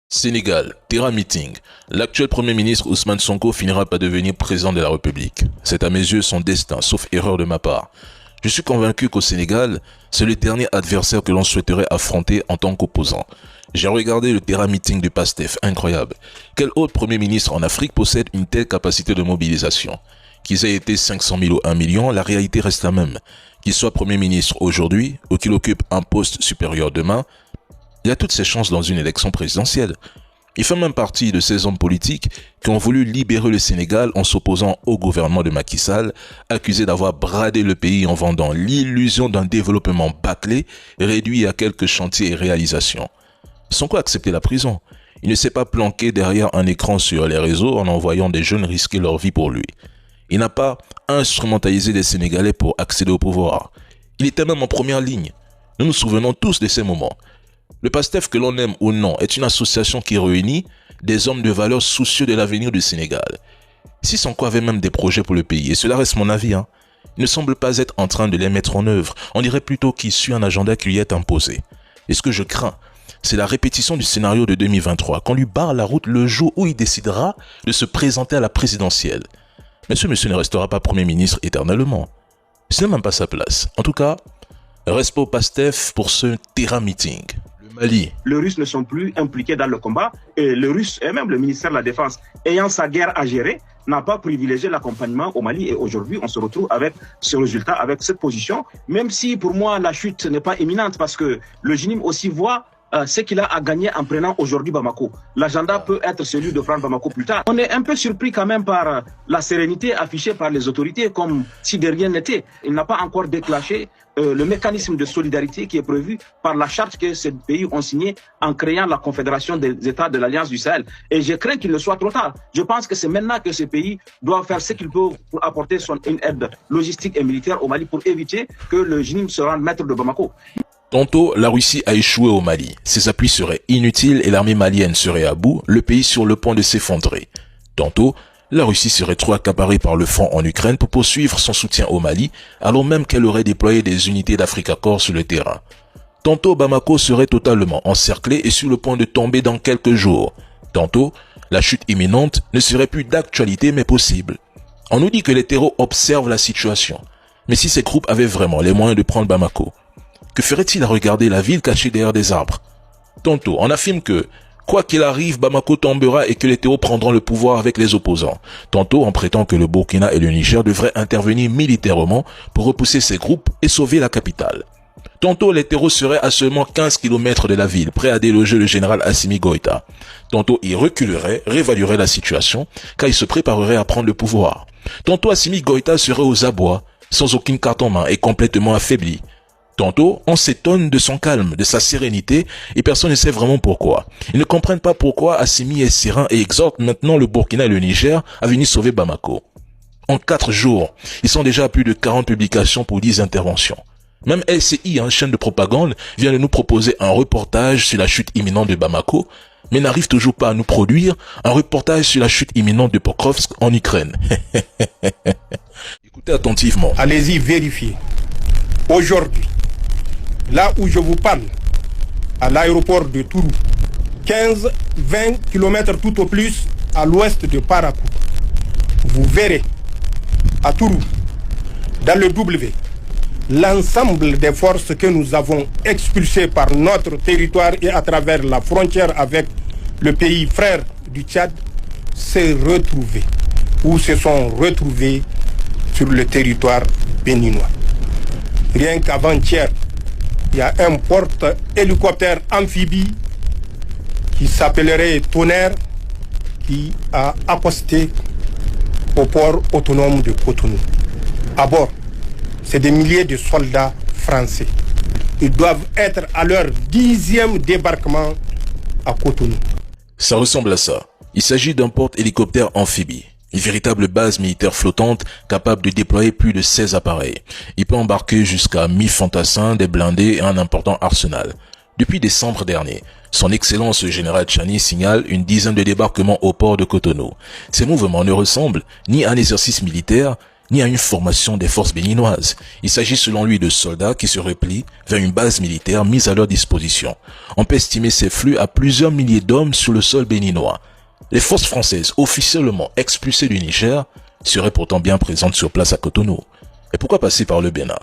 Sénégal, Terra Meeting. L'actuel Premier ministre Ousmane Sonko finira par devenir président de la République. C'est à mes yeux son destin, sauf erreur de ma part. Je suis convaincu qu'au Sénégal, c'est le dernier adversaire que l'on souhaiterait affronter en tant qu'opposant. J'ai regardé le Terra Meeting du PASTEF, incroyable. Quel autre Premier ministre en Afrique possède une telle capacité de mobilisation? Qu'ils aient été 500 000 ou 1 million, la réalité reste la même. Qu'il soit Premier ministre aujourd'hui ou qu'il occupe un poste supérieur demain, il a toutes ses chances dans une élection présidentielle. Il fait même partie de ces hommes politiques qui ont voulu libérer le Sénégal en s'opposant au gouvernement de Macky Sall, accusé d'avoir bradé le pays en vendant l'illusion d'un développement bâclé, réduit à quelques chantiers et réalisations. Sonko a accepté la prison. Il ne s'est pas planqué derrière un écran sur les réseaux en envoyant des jeunes risquer leur vie pour lui. Il n'a pas instrumentalisé les Sénégalais pour accéder au pouvoir. Il était même en première ligne. Nous nous souvenons tous de ces moments. Le PASTEF, que l'on aime ou non, est une association qui réunit des hommes de valeur soucieux de l'avenir du Sénégal. Si Sonko avait même des projets pour le pays, et cela reste mon avis, il ne semble pas être en train de les mettre en œuvre. On dirait plutôt qu'il suit un agenda qui lui est imposé. Et ce que je crains, c'est la répétition du scénario de 2023, qu'on lui barre la route le jour où il décidera de se présenter à la présidentielle. Mais ce monsieur ne restera pas Premier ministre éternellement. Ce n'est même pas sa place. En tout cas, respect au PASTEF pour ce Terra Meeting. Mali. Les Russes ne sont plus impliqués dans le combat et les Russes et même le ministère de la Défense, ayant sa guerre à gérer, n'a pas privilégié l'accompagnement au Mali. Et aujourd'hui, on se retrouve avec ce résultat, avec cette position, même si pour moi la chute n'est pas imminente parce que le GNIM aussi voit ce qu'il a à gagner en prenant aujourd'hui Bamako. L'agenda peut être celui de prendre Bamako plus tard. On est un peu surpris quand même par la sérénité affichée par les autorités, comme si de rien n'était. Il n'a pas encore déclenché le mécanisme de solidarité qui est prévu par la charte que ces pays ont signée en créant la Confédération des États de l'Alliance du Sahel. Et je crains qu'il ne soit trop tard. Je pense que c'est maintenant que ces pays doivent faire ce qu'ils peuvent pour apporter une aide logistique et militaire au Mali pour éviter que le GNIM se rende maître de Bamako. Tantôt, la Russie a échoué au Mali. Ses appuis seraient inutiles et l'armée malienne serait à bout, le pays sur le point de s'effondrer. Tantôt, la Russie serait trop accaparée par le front en Ukraine pour poursuivre son soutien au Mali, alors même qu'elle aurait déployé des unités d'Africa Corps sur le terrain. Tantôt, Bamako serait totalement encerclé et sur le point de tomber dans quelques jours. Tantôt, la chute imminente ne serait plus d'actualité mais possible. On nous dit que les terreaux observent la situation. Mais si ces groupes avaient vraiment les moyens de prendre Bamako, que ferait-il à regarder la ville cachée derrière des arbres? Tantôt, on affirme que, quoi qu'il arrive, Bamako tombera et que les terreaux prendront le pouvoir avec les opposants. Tantôt, on prétend que le Burkina et le Niger devraient intervenir militairement pour repousser ces groupes et sauver la capitale. Tantôt, les terreaux seraient à seulement 15 km de la ville, prêts à déloger le général Assimi Goïta. Tantôt, ils reculeraient, réévalueraient la situation, car ils se prépareraient à prendre le pouvoir. Tantôt, Assimi Goïta serait aux abois, sans aucune carte en main et complètement affaibli. Tantôt, on s'étonne de son calme, de sa sérénité, et personne ne sait vraiment pourquoi. Ils ne comprennent pas pourquoi Assimi est serein et exhorte maintenant le Burkina et le Niger à venir sauver Bamako. En 4 jours, ils sont déjà à plus de 40 publications pour 10 interventions. Même LCI, chaîne de propagande, vient de nous proposer un reportage sur la chute imminente de Bamako, mais n'arrive toujours pas à nous produire un reportage sur la chute imminente de Pokrovsk en Ukraine. Écoutez attentivement. Allez-y vérifier. Aujourd'hui, là où je vous parle, à l'aéroport de Tourou, 15-20 km tout au plus à l'ouest de Parakou, vous verrez à Tourou, dans le W, l'ensemble des forces que nous avons expulsées par notre territoire et à travers la frontière avec le pays frère du Tchad, s'est retrouvées ou se sont retrouvées sur le territoire béninois. Rien qu'avant-hier, il y a un porte-hélicoptère amphibie qui s'appellerait Tonnerre qui a accosté au port autonome de Cotonou. À bord, c'est des milliers de soldats français. Ils doivent être à leur 10e débarquement à Cotonou. Ça ressemble à ça. Il s'agit d'un porte-hélicoptère amphibie. Une véritable base militaire flottante capable de déployer plus de 16 appareils. Il peut embarquer jusqu'à 1000 fantassins, des blindés et un important arsenal. Depuis décembre dernier, son Excellence le général Tchani signale une dizaine de débarquements au port de Cotonou. Ces mouvements ne ressemblent ni à un exercice militaire, ni à une formation des forces béninoises. Il s'agit selon lui de soldats qui se replient vers une base militaire mise à leur disposition. On peut estimer ces flux à plusieurs milliers d'hommes sur le sol béninois. Les forces françaises officiellement expulsées du Niger seraient pourtant bien présentes sur place à Cotonou. Et pourquoi passer par le Bénin?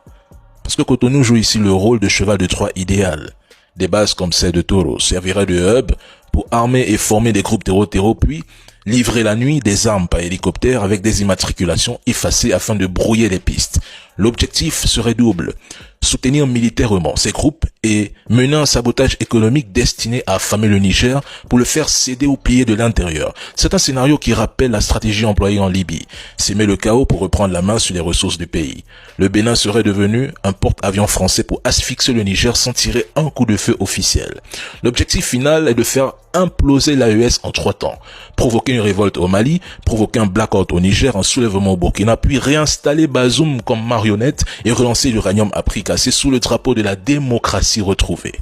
Parce que Cotonou joue ici le rôle de cheval de Troie idéal. Des bases comme celle de Toro serviraient de hub pour armer et former des groupes terreau-terreau, puis livrer la nuit des armes par hélicoptère avec des immatriculations effacées afin de brouiller les pistes. L'objectif serait double: soutenir militairement ces groupes et mener un sabotage économique destiné à affamer le Niger pour le faire céder aux pliés de l'intérieur. C'est un scénario qui rappelle la stratégie employée en Libye: s'aimer le chaos pour reprendre la main sur les ressources du pays. Le Bénin serait devenu un porte-avions français pour asphyxier le Niger sans tirer un coup de feu officiel. L'objectif final est de faire imploser l'AES en 3 temps: provoquer une révolte au Mali, provoquer un blackout au Niger, un soulèvement au Burkina, puis réinstaller Bazoum comme marionnette et relancer l'uranium à prix cassé sous le drapeau de la démocratie retrouvée.